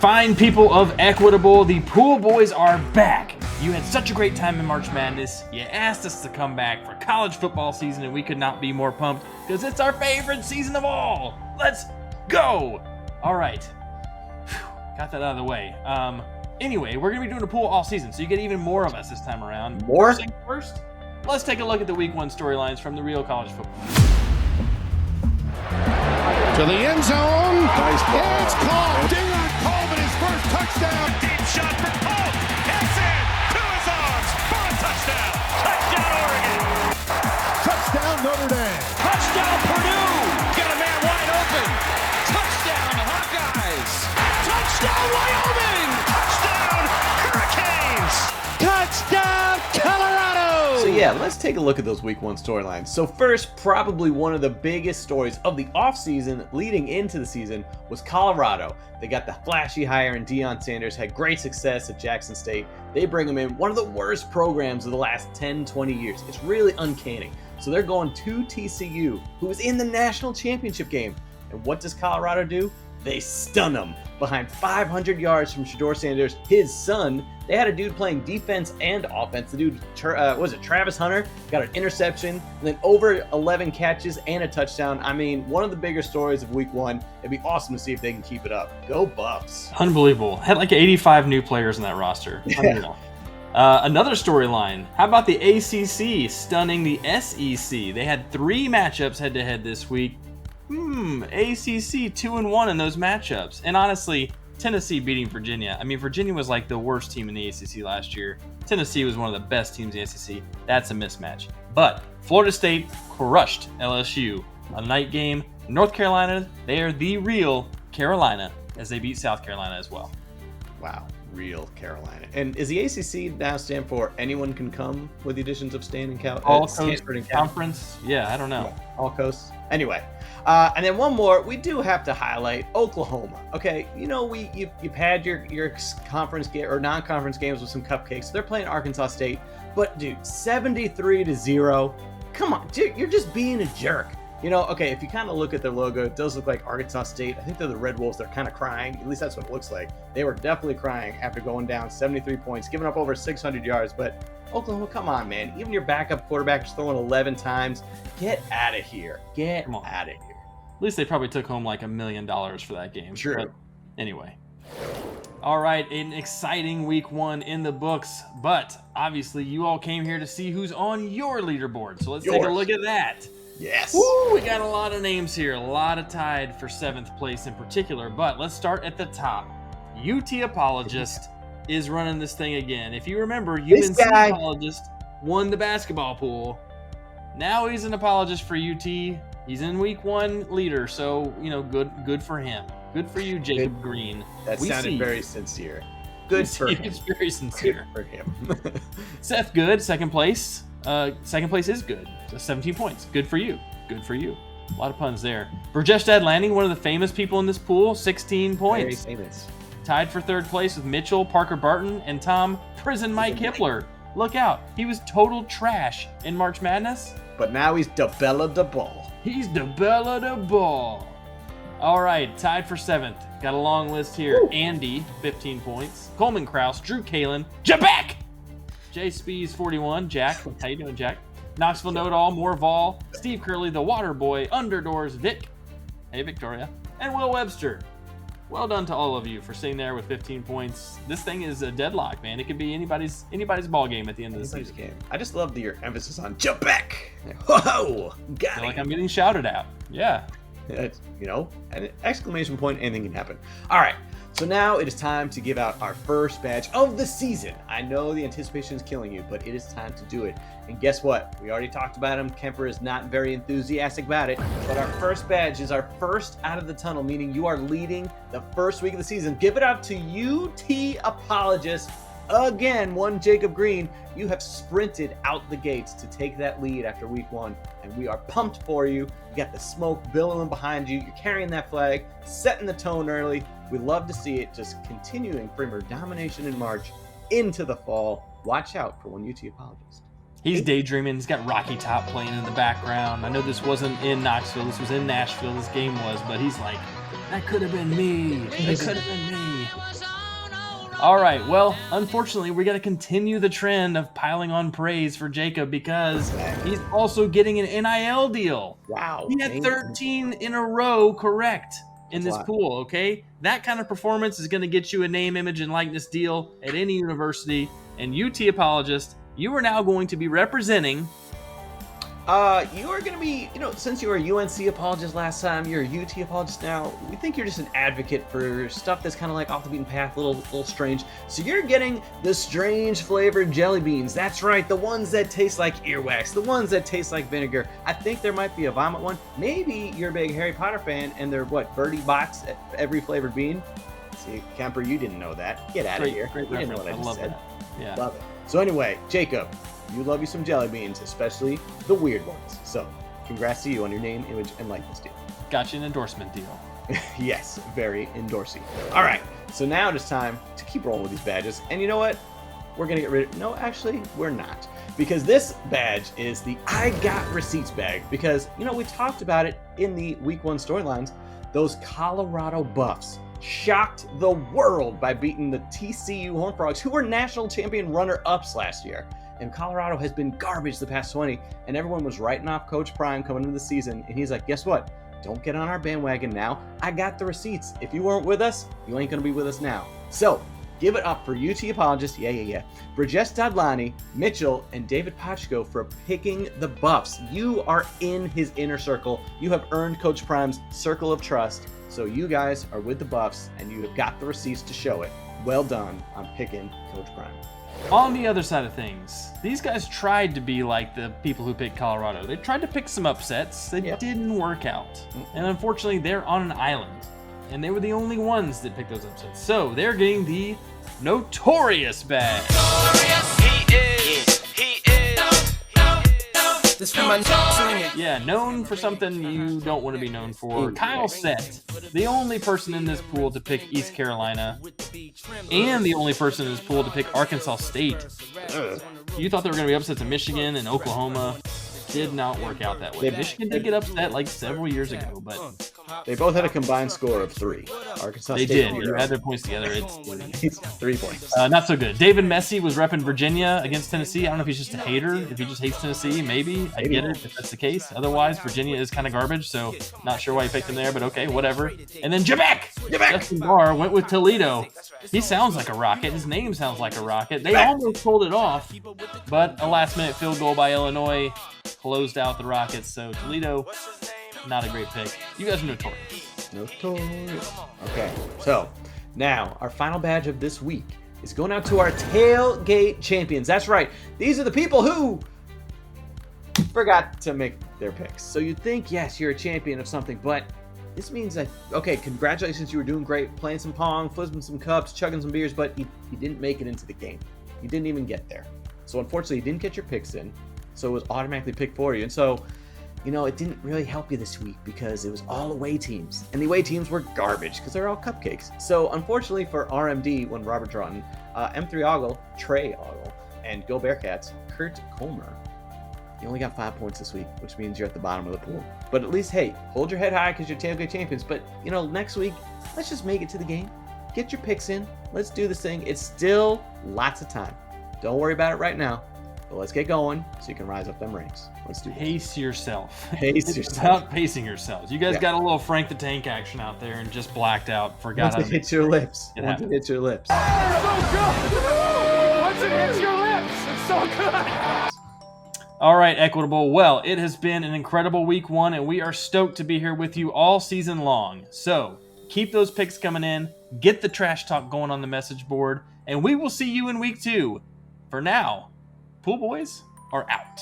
Fine people of Equitable, the Pool Boys are back. You had such a great time in March Madness. You asked us to come back for college football season, and we could not be more pumped because it's our favorite season of all. Let's go. All right. Got that out of the way. Anyway, we're going to be doing a pool all season, so you get even more of us this time around. More? First, let's take a look at the Week 1 storylines from the real college football. To the end zone. Nice ball. Yeah, it's called. Dion Coleman, his first touchdown. Deep shot for Polk. It's in to his arms for a touchdown. Touchdown, Oregon. Touchdown, Notre Dame. Touchdown, Purdue. Got a man wide open. Touchdown, Hawkeyes. Touchdown, Wyoming. Touchdown, Hurricanes. Touchdown, Colorado. So yeah, let's take a look at those Week 1 storylines. So first, probably one of the biggest stories of the offseason leading into the season was Colorado. They got the flashy hire in Deion Sanders, had great success at Jackson State. They bring him in, one of the worst programs of the last 10, 20 years. It's really uncanny. So they're going to TCU, who was in the national championship game. And what does Colorado do? They stun them. Behind 500 yards from Shedeur Sanders, his son, they had a dude playing defense and offense. The dude, Travis Hunter, got an interception, and then over 11 catches and a touchdown. I mean, one of the bigger stories of Week 1. It'd be awesome to see if they can keep it up. Go Buffs. Unbelievable. Had like 85 new players in that roster. Unreal. Another storyline. How about the ACC stunning the SEC? They had 3 matchups head-to-head this week. ACC 2-1 in those matchups. And honestly, Tennessee beating Virginia. I mean, Virginia was like the worst team in the ACC last year. Tennessee was one of the best teams in the ACC. That's a mismatch. But Florida State crushed LSU. A night game. North Carolina, they are the real Carolina as they beat South Carolina as well. Wow, real Carolina. And is the ACC now stand for anyone can come with the additions of Stan and Cal? All Coast Stanford and Conference? Yeah, I don't know. Yeah, all coasts. Anyway, and then one more, we do have to highlight Oklahoma. Okay, you know, you've had your conference or non-conference games with some cupcakes. They're playing Arkansas State, but dude, 73-0. Come on, dude, you're just being a jerk. You know, okay, if you kind of look at their logo, it does look like Arkansas State. I think they're the Red Wolves. They're kind of crying. At least that's what it looks like. They were definitely crying after going down 73 points, giving up over 600 yards. But Oklahoma, come on, man. Even your backup quarterback is throwing 11 times. Get out of here. Get out of here. At least they probably took home like $1 million for that game. True. But anyway. All right, an exciting Week 1 in the books. But obviously, you all came here to see who's on your leaderboard. So let's take a look at that. Yes. Woo, we got a lot of names here, a lot of tied for 7th place in particular, but let's start at the top. UT Apologist is running this thing again. If you remember, UNC Apologist won the basketball pool. Now he's an apologist for UT. He's in Week 1 leader, so, you know, good for him. Good for you, Jacob Green. That sounded very sincere. Good for him. It's very sincere. Good for him. Seth Good, 2nd place. 2nd place is good. So 17 points. Good for you. Good for you. A lot of puns there. Burjesh Dadlani, one of the famous people in this pool, 16 points. Very famous. Tied for 3rd place with Mitchell, Parker Barton, and Tom Prison Mike Hippler. Look out. He was total trash in March Madness. But now he's the belle of the ball. He's the belle of the ball. All right, tied for 7th. Got a long list here. Ooh. Andy, 15 points. Coleman Krause, Drew Kalen, Jabek! Jay Spees, 41. Jack, how you doing, Jack? Knoxville Know-It-All, Moore Vol, Steve Curley, The Water Boy, Underdoors, Vic, hey Victoria, and Will Webster. Well done to all of you for sitting there with 15 points. This thing is a deadlock, man. It could be anybody's ball game at the end of the season. Game. I just love your emphasis on Jabek. Whoa, got it. Like I'm getting shouted at. Yeah. You know, an exclamation point, anything can happen. All right. So now it is time to give out our first badge of the season. I know the anticipation is killing you, but it is time to do it. And guess what? We already talked about him. Kemper is not very enthusiastic about it, but our first badge is our first out of the tunnel, meaning you are leading the first week of the season. Give it up to UT Apologist. Again, one Jacob Green. You have sprinted out the gates to take that lead after Week 1, and we are pumped for you. You got the smoke billowing behind you. You're carrying that flag, setting the tone early. We love to see it just continuing from your domination in March into the fall. Watch out for one UT Apologist. He's daydreaming. He's got Rocky Top playing in the background. I know this wasn't in Knoxville. This was in Nashville. This game was, but he's like, that could have been me. That could have been me. All right, well, unfortunately, we got to continue the trend of piling on praise for Jacob because he's also getting an NIL deal. Wow. He had 13 in a row correct in That's this a lot. pool, okay? That kind of performance is going to get you a name, image, and likeness deal at any university. And UT Apologist, you are now going to be representing... You are going to be, since you were a UNC apologist last time, you're a UT apologist now. We think you're just an advocate for stuff that's kind of like off the beaten path, a little strange. So you're getting the strange flavored jelly beans. That's right, the ones that taste like earwax, the ones that taste like vinegar. I think there might be a vomit one. Maybe you're a big Harry Potter fan and they're Birdie box at every flavored bean. See, Kemper, you didn't know that. Get out of here. Great You didn't know reference. what I just said. That. Yeah. Love it. So anyway, Jacob, you love you some jelly beans, especially the weird ones. So, congrats to you on your name, image, and likeness deal. Got you an endorsement deal. Yes, very endorsing. All right, so now it is time to keep rolling with these badges. And you know what? We're going to get rid of... No, actually, we're not. Because this badge is the I Got Receipts bag. Because, we talked about it in the Week 1 storylines. Those Colorado Buffs shocked the world by beating the TCU Horned Frogs, who were national champion runner-ups last year. And Colorado has been garbage the past 20, and everyone was writing off Coach Prime coming into the season, and he's like, guess what? Don't get on our bandwagon now. I got the receipts. If you weren't with us, you ain't going to be with us now. So, give it up for UT Apologist, Brajesh Dadlani, Mitchell, and David Pachko for picking the Buffs. You are in his inner circle. You have earned Coach Prime's circle of trust. So you guys are with the Buffs, and you have got the receipts to show it. Well done on picking Coach Prime. On the other side of things, these guys tried to be like the people who picked Colorado. They tried to pick some upsets that didn't work out. And unfortunately, they're on an island. And they were the only ones that picked those upsets. So they're getting the Notorious badge. Yeah, known for something you don't want to be known for. Kyle Sett, the only person in this pool to pick East Carolina, and the only person in this pool to pick Arkansas State. You thought there were going to be upsets in Michigan and Oklahoma. Did not work out that way. Michigan did get upset like several years ago, but they both had a combined score of 3. Arkansas they State did. You had their points together. It's 3 points. Not so good. David Messi was repping Virginia against Tennessee. I don't know if he's just a hater. If he just hates Tennessee, maybe. I get it if that's the case. Otherwise, Virginia is kind of garbage, so not sure why he picked him there, but okay, whatever. And then Justin Barr went with Toledo. He sounds like a rocket. His name sounds like a rocket. They almost pulled it off, but a last-minute field goal by Illinois closed out the Rockets. So Toledo, not a great pick. You guys are notorious. Okay, so now our final badge of this week is going out to our tailgate champions. That's right. These are the people who forgot to make their picks. So you'd think, yes, you're a champion of something, but this means that, okay, congratulations, you were doing great, playing some pong, flipping some cups, chugging some beers, but you didn't make it into the game. You didn't even get there. So unfortunately, you didn't get your picks in, so it was automatically picked for you. And so, it didn't really help you this week because it was all away teams. And the away teams were garbage because they're all cupcakes. So unfortunately for RMD, when Robert Drutton, M3 Ogle, Trey Ogle, and Go Bearcats, Kurt Comer, you only got 5 points this week, which means you're at the bottom of the pool. But at least, hey, hold your head high because you're tailgate champions. But, next week, let's just make it to the game. Get your picks in. Let's do this thing. It's still lots of time. Don't worry about it right now. But let's get going so you can rise up them ranks. Let's do this. Pace yourself. Pace It's yourself. about pacing yourselves. You guys got a little Frank the Tank action out there and just blacked out. Forgot Once it hits your lips. It Once it happened. hits your lips. Once it hits your lips, it's so good. All right, Equitable. Well, it has been an incredible week 1, and we are stoked to be here with you all season long. So keep those picks coming in. Get the trash talk going on the message board, and we will see you in week 2. For now, Pool Boys are out.